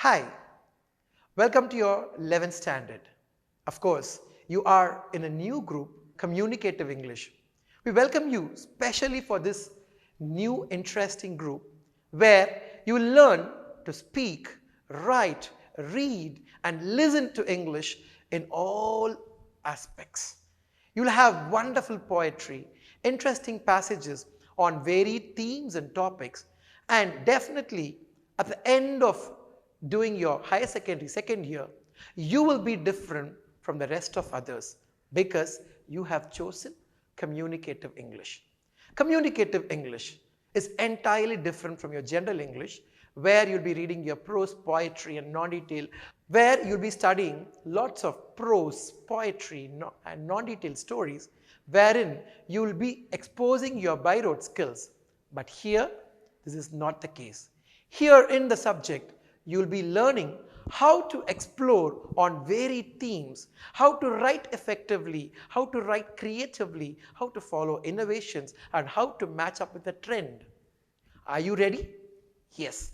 Hi, welcome to your 11th standard. Of course, you are in a new group, Communicative English. We welcome you specially for this new interesting group where you will learn to speak, write, read and listen to English in all aspects. You will have wonderful poetry, interesting passages on varied themes and topics, and definitely at the end of doing your higher secondary second year, you will be different from the rest of others because you have chosen Communicative English. Communicative English is entirely different from your general English, where you'll be reading your prose, poetry and non-detail, where you'll be studying lots of prose, poetry and non-detailed stories, wherein you will be exposing your by-rote skills. But here, this is not the case. Here in the subject, you will be learning how to explore on varied themes, how to write effectively, how to write creatively, how to follow innovations and how to match up with the trend. Are you ready? Yes.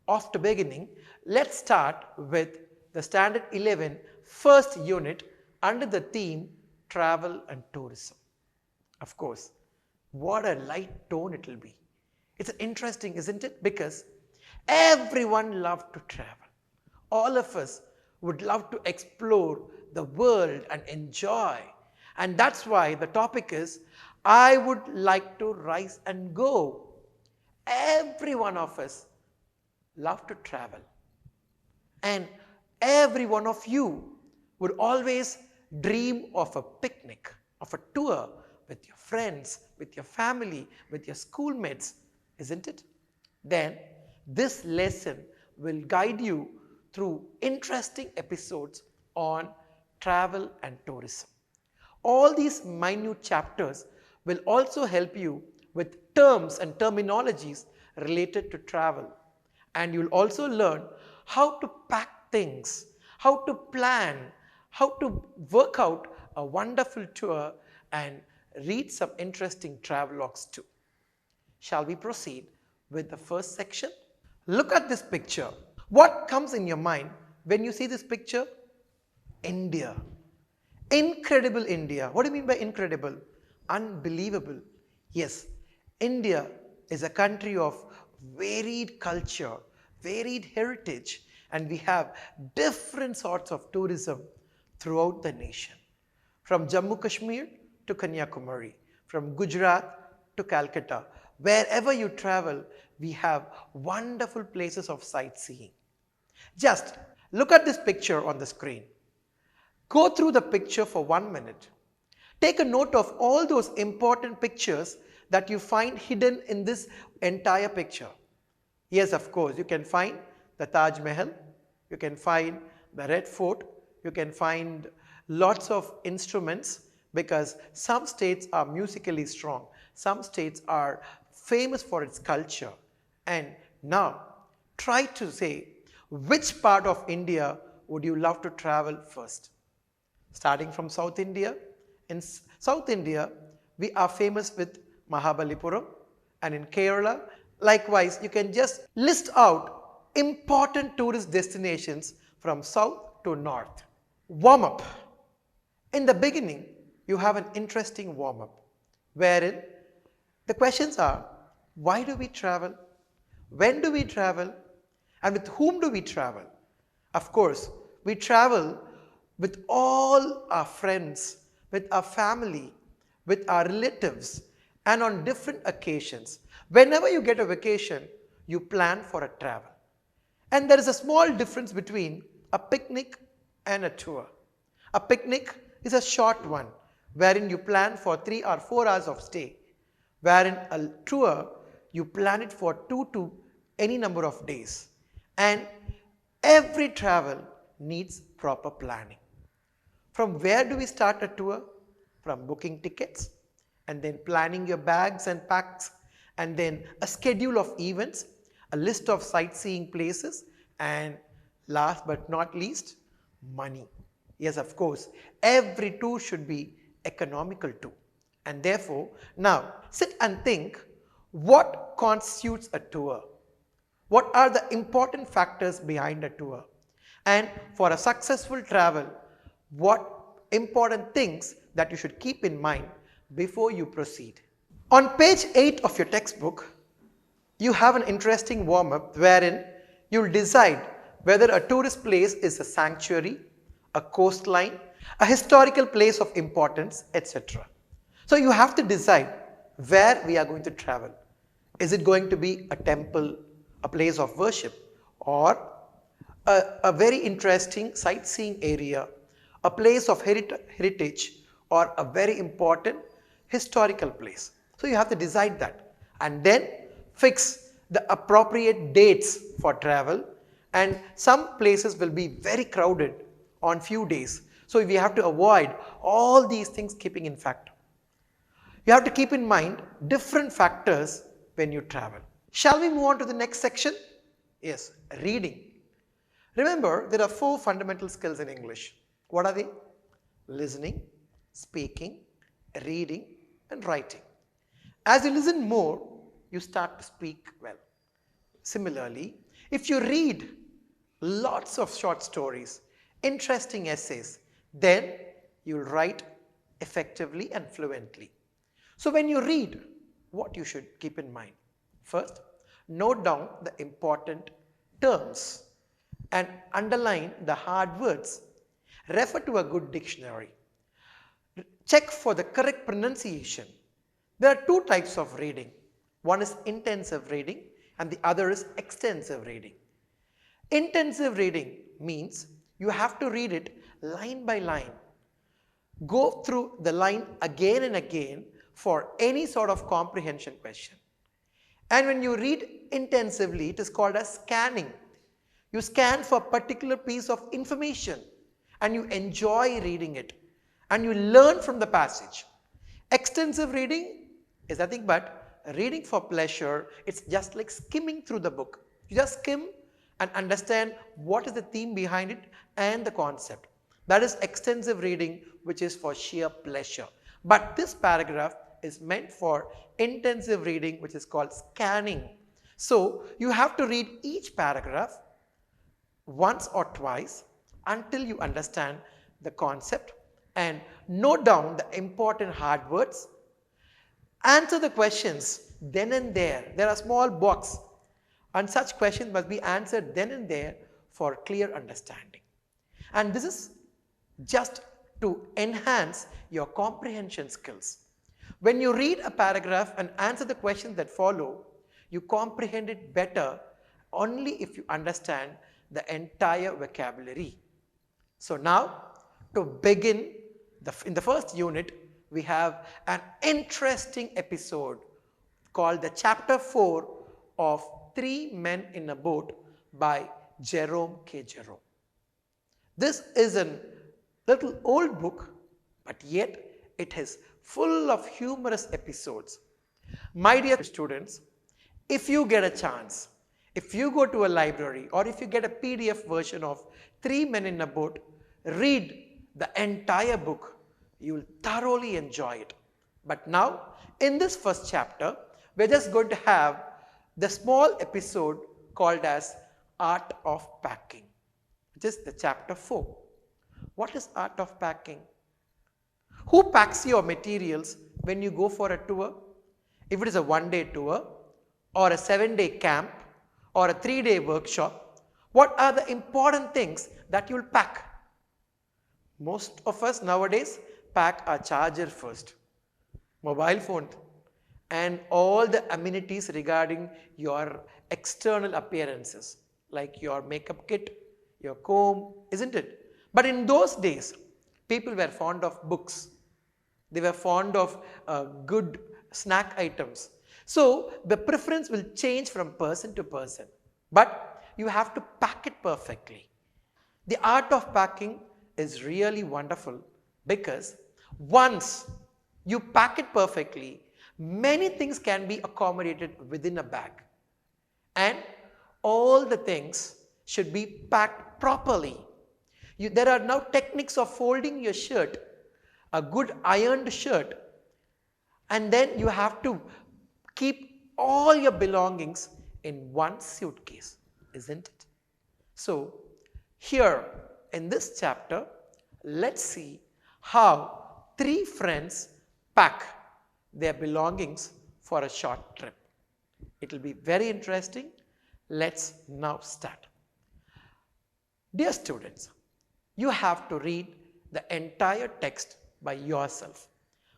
Off to beginning, let's start with the Standard 11 first unit under the theme Travel and Tourism. Of course, what a light tone it will be. It's interesting, isn't it? Because everyone loves to travel. All of us would love to explore the world and enjoy. And that's why the topic is, I would like to rise and go. Every one of us love to travel. And every one of you would always dream of a picnic, of a tour with your friends, with your family, with your schoolmates, isn't it? Then this lesson will guide you through interesting episodes on travel and tourism. All these minute chapters will also help you with terms and terminologies related to travel. And you'll also learn how to pack things, how to plan, how to work out a wonderful tour and read some interesting travelogues too. Shall we proceed with the first section? Look at this picture. What comes in your mind when you see this picture? India. Incredible India. What do you mean by incredible? Unbelievable. Yes, India is a country of varied culture, varied heritage, and we have different sorts of tourism throughout the nation. From Jammu Kashmir to Kanyakumari, from Gujarat to Calcutta, wherever you travel, we have wonderful places of sightseeing. Just look at this picture on the screen. Go through the picture for 1 minute. Take a note of all those important pictures that you find hidden in this entire picture. Yes, of course, you can find the Taj Mahal, you can find the Red Fort, you can find lots of instruments because some states are musically strong, some states are famous for its culture. And now, try to say which part of India would you love to travel first? Starting from South India. In South India, we are famous with Mahabalipuram, and in Kerala, likewise, you can just list out important tourist destinations from south to north. Warm up. In the beginning, you have an interesting warm up, wherein the questions are, why do we travel? When do we travel? And with whom do we travel? Of course, we travel with all our friends, with our family, with our relatives, and on different occasions. Whenever you get a vacation, you plan for a travel. And there is a small difference between a picnic and a tour. A picnic is a short one, wherein you plan for 3 or 4 hours of stay, wherein a tour, you plan it for 2 to any number of days. And every travel needs proper planning. From where do we start a tour? From booking tickets and then planning your bags and packs and then a schedule of events, a list of sightseeing places, and last but not least, money. Yes, of course, every tour should be economical too. And therefore, now sit and think, what constitutes a tour? What are the important factors behind a tour? And for a successful travel, what important things that you should keep in mind before you proceed. On page 8 of your textbook, you have an interesting warm-up wherein you'll decide whether a tourist place is a sanctuary, a coastline, a historical place of importance, etc. So you have to decide where we are going to travel. Is it going to be a temple, a place of worship, or a very interesting sightseeing area, a place of heritage, or a very important historical place? So you have to decide that and then fix the appropriate dates for travel, and some places will be very crowded on few days. So we have to avoid all these things keeping in factor. You have to keep in mind different factors when you travel. Shall we move on to the next section? Yes, reading. Remember, there are 4 fundamental skills in English. What are they? Listening, speaking, reading, and writing. As you listen more, you start to speak well. Similarly, if you read lots of short stories, interesting essays, then you'll write effectively and fluently. So when you read, what you should keep in mind? First, note down the important terms and underline the hard words. Refer to a good dictionary. Check for the correct pronunciation. There are 2 types of reading. One is intensive reading and the other is extensive reading. Intensive reading means you have to read it line by line. Go through the line again and again for any sort of comprehension question. And when you read intensively, it is called as scanning. You scan for a particular piece of information and you enjoy reading it and you learn from the passage. Extensive reading is nothing but reading for pleasure. It's just like skimming through the book. You just skim and understand what is the theme behind it and the concept. That is extensive reading, which is for sheer pleasure. But this paragraph is meant for intensive reading, which is called scanning. So you have to read each paragraph once or twice until you understand the concept and note down the important hard words. Answer the questions then and there. There are small boxes and such questions must be answered then and there for clear understanding. And this is just to enhance your comprehension skills. When you read a paragraph and answer the questions that follow, you comprehend it better only if you understand the entire vocabulary. So now, to begin, in the first unit, we have an interesting episode called the Chapter 4 of 3 Men in a Boat by Jerome K. Jerome. This is a little old book, but yet it is full of humorous episodes. My dear students, if you get a chance, if you go to a library or if you get a PDF version of 3 Men in a Boat, read the entire book. You will thoroughly enjoy it. But now, in this first chapter, we're just going to have the small episode called as Art of Packing, which is the chapter 4. What is art of packing? Who packs your materials when you go for a tour? If it is a 1-day tour or a 7-day camp or a 3-day workshop, what are the important things that you'll pack? Most of us nowadays pack our charger first, mobile phone, and all the amenities regarding your external appearances like your makeup kit, your comb, isn't it? But in those days, people were fond of books. They were fond of good snack items. So the preference will change from person to person. But you have to pack it perfectly. The art of packing is really wonderful because once you pack it perfectly, many things can be accommodated within a bag. And all the things should be packed properly. There are now techniques of folding your shirt, a good ironed shirt, and then you have to keep all your belongings in one suitcase, isn't it? So, here in this chapter, let's see how three friends pack their belongings for a short trip. It will be very interesting. Let's now start. Dear students, you have to read the entire text by yourself.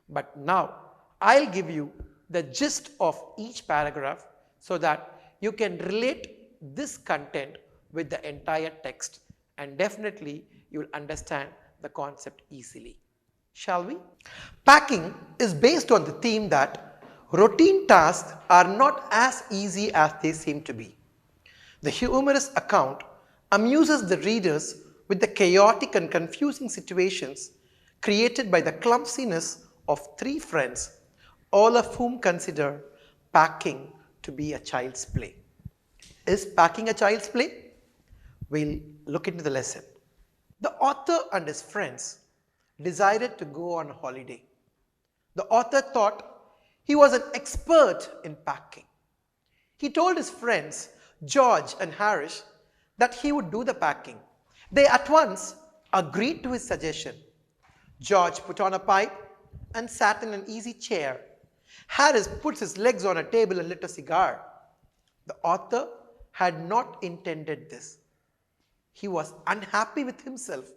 But now I'll give you the gist of each paragraph so that you can relate this content with the entire text, and definitely you will understand the concept easily. Shall we? Packing is based on the theme that routine tasks are not as easy as they seem to be. The humorous account amuses the readers with the chaotic and confusing situations created by the clumsiness of three friends, all of whom consider packing to be a child's play. Is packing a child's play? We'll look into the lesson. The author and his friends decided to go on a holiday. The author thought he was an expert in packing. He told his friends, George and Harish, that he would do the packing. They at once agreed to his suggestion. George put on a pipe and sat in an easy chair. Harris put his legs on a table and lit a cigar. The author had not intended this. He was unhappy with himself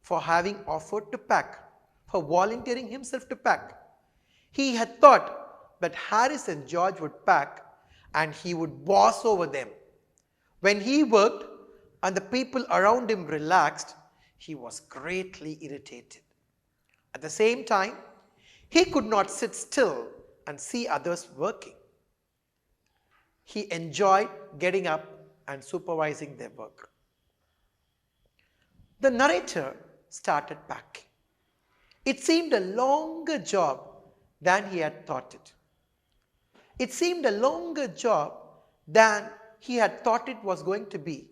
for having offered to pack, for volunteering himself to pack. He had thought that Harris and George would pack and he would boss over them. When he worked and the people around him relaxed, he was greatly irritated. At the same time, he could not sit still and see others working. He enjoyed getting up and supervising their work. The narrator started packing. It seemed a longer job than he had thought it. It seemed a longer job than he had thought it was going to be.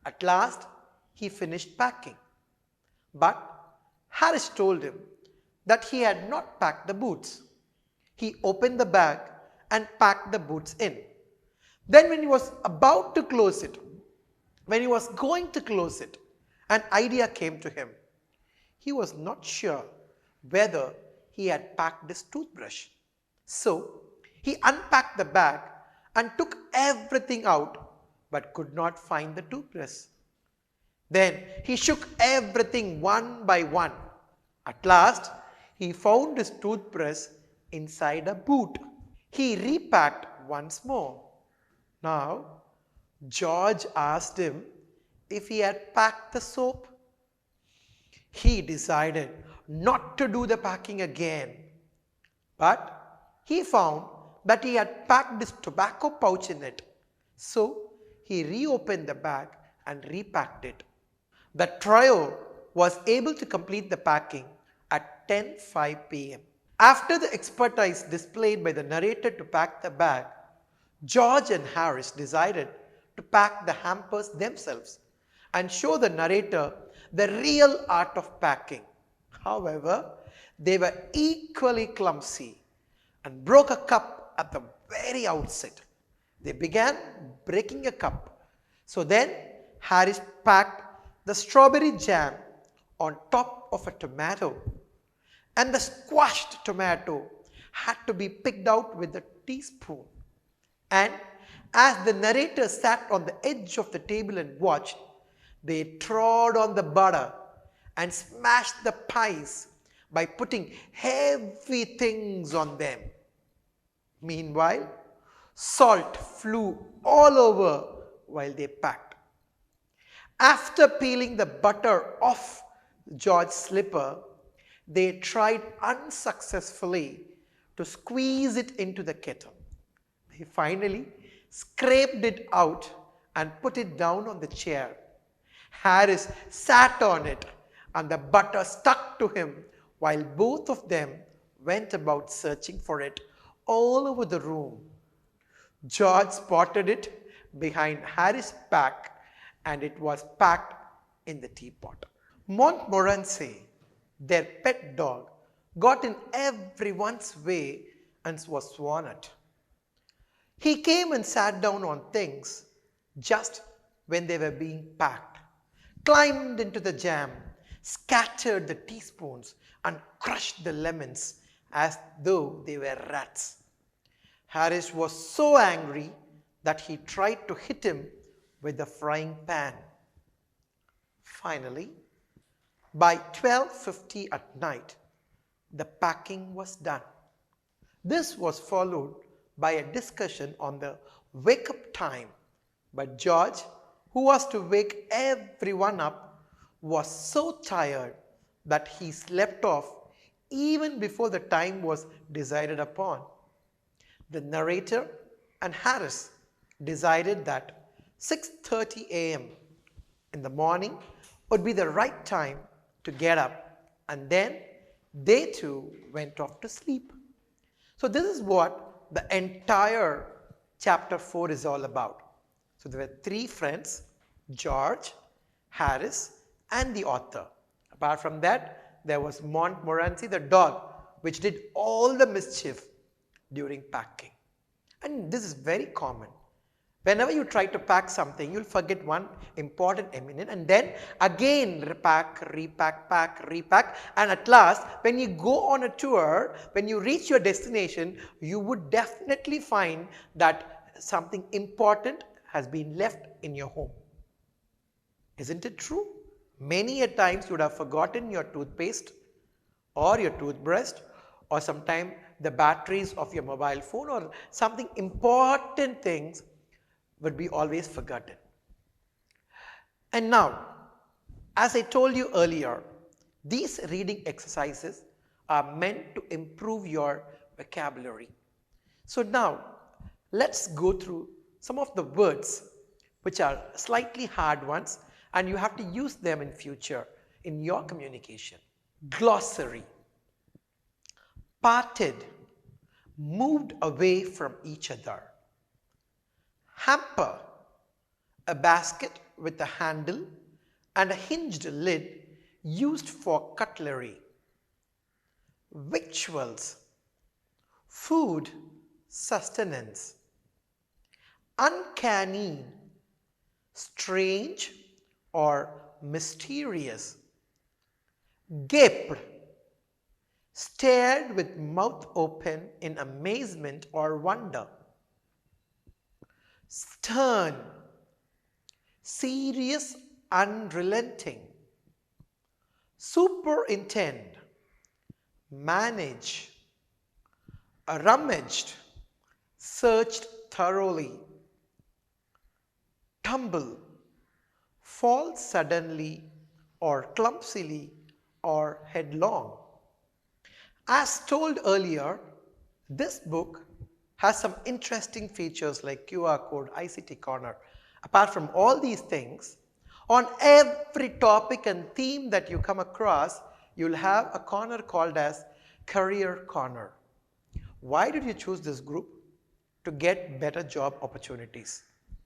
At last, he finished packing. But Harris told him that he had not packed the boots. He opened the bag and packed the boots in. Then when he was about to close it, when he was going to close it, an idea came to him. He was not sure whether he had packed his toothbrush. So he unpacked the bag and took everything out but could not find the toothbrush. Then he shook everything one by one. At last, he found his toothbrush inside a boot. He repacked once more. Now, George asked him if he had packed the soap. He decided not to do the packing again. But he found that he had packed his tobacco pouch in it. So he reopened the bag and repacked it. The trio was able to complete the packing at 10:05 p.m. After the expertise displayed by the narrator to pack the bag, George and Harris decided to pack the hampers themselves and show the narrator the real art of packing. However, they were equally clumsy and broke a cup at the very outset. They began breaking a cup. So then Harris packed the strawberry jam on top of a tomato, and the squashed tomato had to be picked out with a teaspoon. And as the narrator sat on the edge of the table and watched, they trod on the butter and smashed the pies by putting heavy things on them. Meanwhile, salt flew all over while they packed. After peeling the butter off George's slipper, they tried unsuccessfully to squeeze it into the kettle. They finally scraped it out and put it down on the chair. Harris sat on it and the butter stuck to him while both of them went about searching for it all over the room. George spotted it behind Harris' back and it was packed in the teapot. Montmorency, their pet dog, got in everyone's way and was sworn at. He came and sat down on things just when they were being packed, climbed into the jam, scattered the teaspoons, and crushed the lemons as though they were rats. Harris was so angry that he tried to hit him with the frying pan. Finally, by 12:50 at night, the packing was done. This was followed by a discussion on the wake-up time, but George, who was to wake everyone up, was so tired that he slept off even before the time was decided upon. The narrator and Harris decided that 6:30 a.m. in the morning would be the right time to get up, and then they too went off to sleep. So this is what the entire chapter 4 is all about. So there were three friends, George, Harris, and the author. Apart from that, there was Montmorency the dog, which did all the mischief during packing. And this is very common. Whenever you try to pack something, you'll forget one important element, and then again repack, repack, pack, repack, and at last when you go on a tour, when you reach your destination, you would definitely find that something important has been left in your home. Isn't it true? Many a times you would have forgotten your toothpaste or your toothbrush, or sometime the batteries of your mobile phone, or something important things would be always forgotten. And now, as I told you earlier, these reading exercises are meant to improve your vocabulary. So now, let's go through some of the words which are slightly hard ones, and you have to use them in future in your communication. Glossary. Parted, moved away from each other. Hamper, a basket with a handle and a hinged lid used for cutlery. Victuals, food, sustenance. Uncanny, strange or mysterious. Gaped, stared with mouth open in amazement or wonder. Stern, serious, unrelenting. Superintend, manage. Rummaged, searched thoroughly. Tumble, fall suddenly or clumsily or headlong. As told earlier, this book has some interesting features like QR code, ICT corner. Apart from all these things, on every topic and theme that you come across, you'll have a corner called as Career Corner. Why did you choose this group? To get better job opportunities,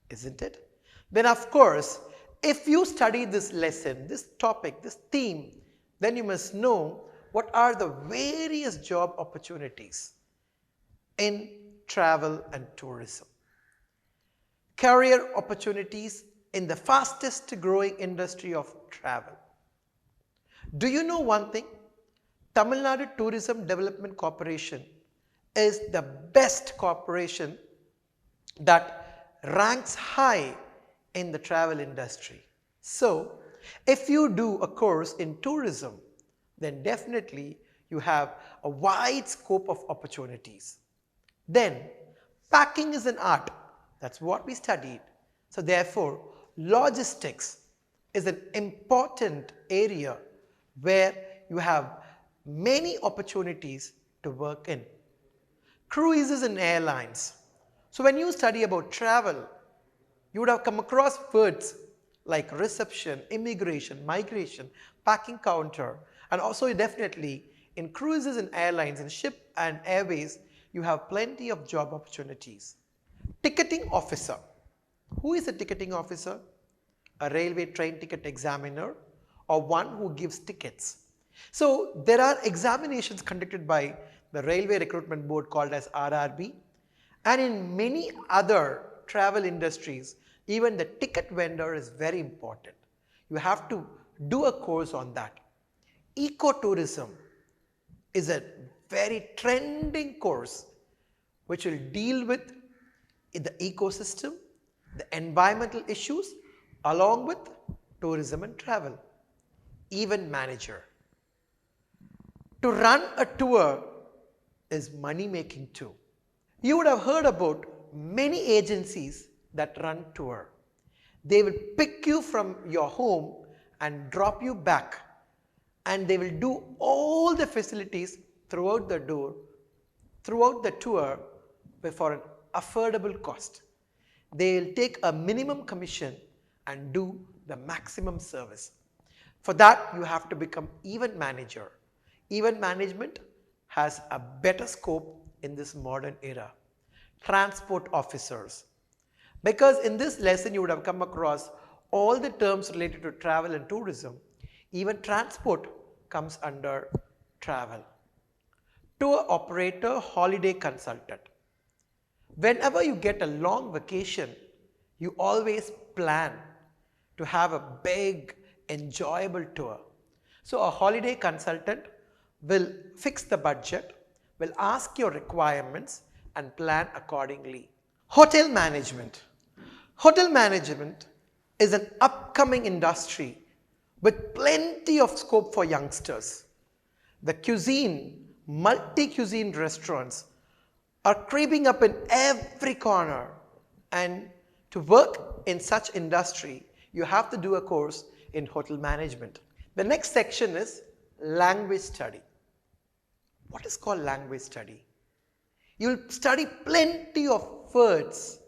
isn't it? Then of course, if you study this lesson, this topic, this theme, then you must know what are the various job opportunities in travel and tourism. Career opportunities in the fastest growing industry of travel. Do you know one thing? Tamil Nadu Tourism Development Corporation is the best corporation that ranks high in the travel industry. So, if you do a course in tourism, then definitely you have a wide scope of opportunities. Then, packing is an art. That's what we studied. So therefore, logistics is an important area where you have many opportunities to work in. Cruises and airlines. So when you study about travel, you would have come across words like reception, immigration, migration, packing counter, and also definitely in cruises and airlines, in ship and airways, you have plenty of job opportunities. Ticketing officer. Who is a ticketing officer? A railway train ticket examiner or one who gives tickets. So there are examinations conducted by the Railway Recruitment Board called as RRB, And in many other travel industries, even the ticket vendor is very important. You have to do a course on that. Ecotourism is a very trending course which will deal with the ecosystem, the environmental issues, along with tourism and travel. Event manager. To run a tour is money making too. You would have heard about many agencies that run tour. They will pick you from your home and drop you back, and they will do all the facilities throughout the tour for an affordable cost. They will take a minimum commission and do the maximum service. For that, you have to become event manager. Event management has a better scope in this modern era. Transport officers. Because in this lesson you would have come across all the terms related to travel and tourism. Even transport comes under travel. Tour operator, holiday consultant. Whenever you get a long vacation, you always plan to have a big, enjoyable tour. So a holiday consultant will fix the budget, will ask your requirements and plan accordingly. Hotel management. Hotel management is an upcoming industry with plenty of scope for youngsters. The multi-cuisine restaurants are creeping up in every corner, and to work in such industry, you have to do a course in hotel management. The next section is language study. What is called language study? You'll study plenty of words,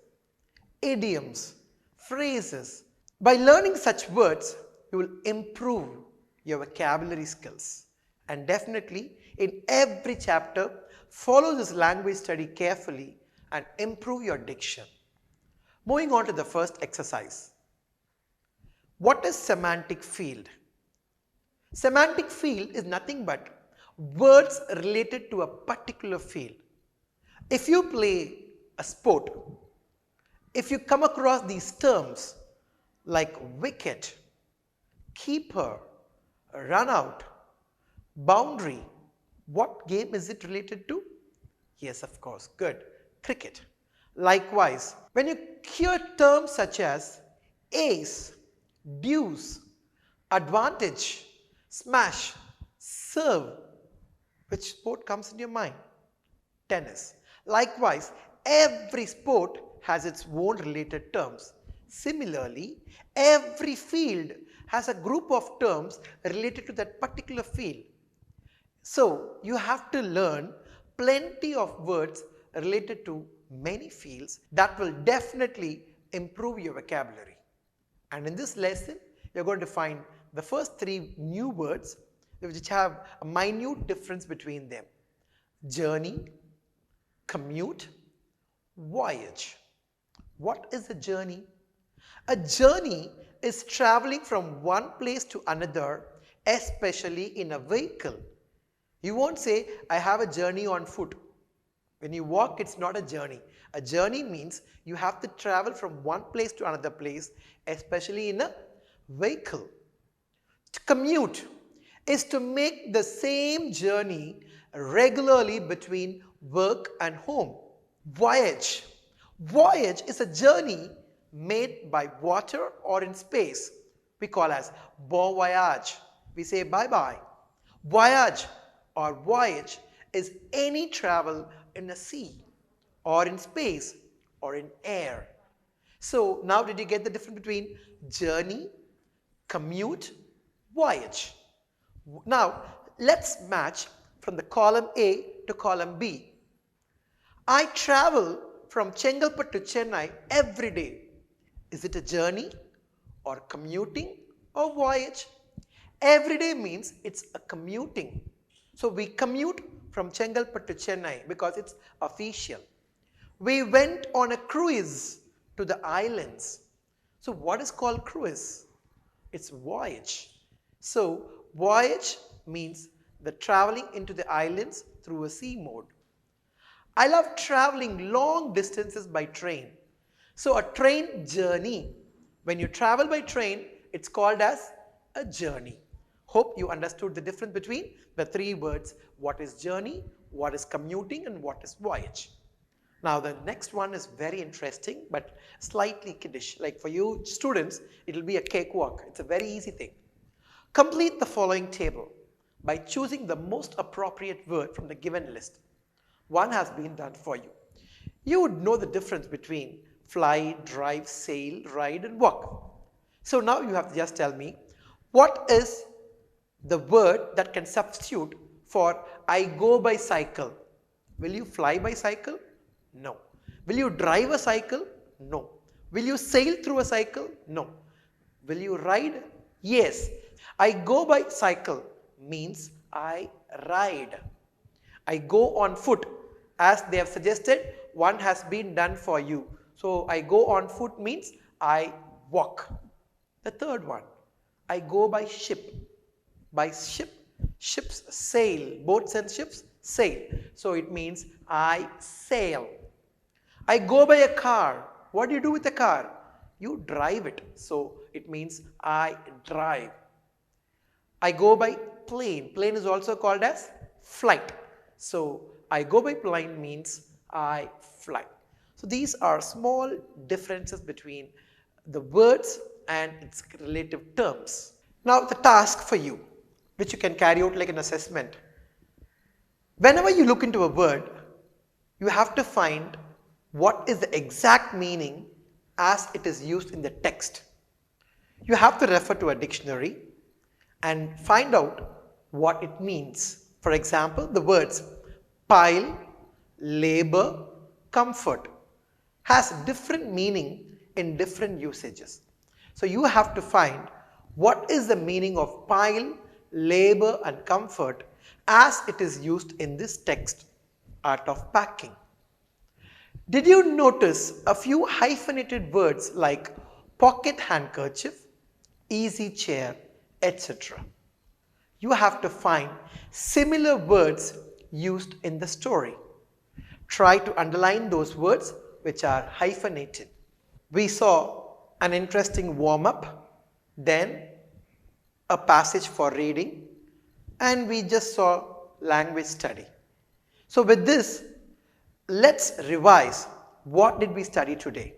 idioms, phrases. By learning such words, you will improve your vocabulary skills. And definitely, in every chapter, follow this language study carefully and improve your diction. Moving on to the first exercise. What is semantic field? Semantic field is nothing but words related to a particular field. If you play a sport, if you come across these terms like wicket, keeper, run out, boundary, what game is it related to? Yes, of course, good, cricket. Likewise, when you hear terms such as ace, deuce, advantage, smash, serve, which sport comes in your mind? Tennis. Likewise, every sport has its own related terms. Similarly, every field has a group of terms related to that particular field. So, you have to learn plenty of words related to many fields that will definitely improve your vocabulary. And in this lesson, you're going to find the first 3 new words which have a minute difference between them. Journey, commute, voyage. What is a journey? A journey is traveling from one place to another, especially in a vehicle. You won't say, I have a journey on foot. When you walk, it's not a journey. A journey means you have to travel from one place to another place, especially in a vehicle. To commute is to make the same journey regularly between work and home. Voyage. Voyage is a journey made by water or in space. We call as bon voyage. We say bye-bye. Voyage or voyage is any travel in the sea or in space or in air. So now did you get the difference between journey, commute, voyage? Now let's match from the column A to column B. I travel from Chengalpattu to Chennai every day. Is it a journey or commuting or voyage? Every day means it's a commuting. So we commute from Chengalpattu to Chennai because it's official. We went on a cruise to the islands. So what is called cruise? It's voyage. So voyage means the traveling into the islands through a sea mode. I love traveling long distances by train. So a train journey, when you travel by train, it's called as a journey. Hope you understood the difference between the three words, what is journey, what is commuting, and what is voyage. Now the next one is very interesting but slightly kiddish. Like for you students, it will be a cakewalk. It's a very easy thing. Complete the following table by choosing the most appropriate word from the given list. One has been done for you. You would know the difference between fly, drive, sail, ride, and walk. So now you have to just tell me, what is the word that can substitute for I go by cycle? Will you fly by cycle? No. Will you drive a cycle? No. Will you sail through a cycle? No. Will you ride? Yes. I go by cycle means I ride. I go on foot. As they have suggested, one has been done for you. So I go on foot means I walk. The third one, I go by ship. By ship, ships sail. Boats and ships sail. So it means I sail. I go by a car. What do you do with a car? You drive it. So it means I drive. I go by plane. Plane is also called as flight. So I go by plane means I fly. So these are small differences between the words and its relative terms. Now the task for you, which you can carry out like an assessment. Whenever you look into a word, you have to find what is the exact meaning as it is used in the text. You have to refer to a dictionary and find out what it means. For example, the words pile, labor, comfort has different meaning in different usages. So you have to find what is the meaning of pile, labor, and comfort as it is used in this text, Art of Packing. Did you notice a few hyphenated words like pocket handkerchief, easy chair, etc.? You have to find similar words used in the story. Try to underline those words which are hyphenated. We saw an interesting warm-up, then a passage for reading, and we just saw language study. So with this, let's revise what did we study today.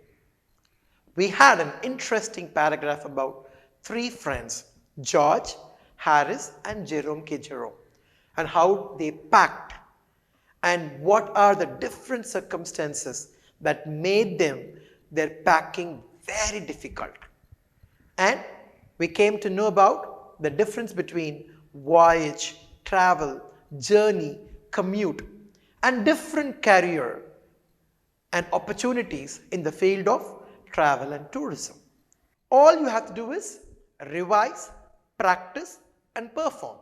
We had an interesting paragraph about three friends, George, Harris, and Jerome K. Jerome, and how they packed and what are the different circumstances that made their packing very difficult. And we came to know about the difference between voyage, travel, journey, commute, and different career and opportunities in the field of travel and tourism. All you have to do is revise, practice, and perform.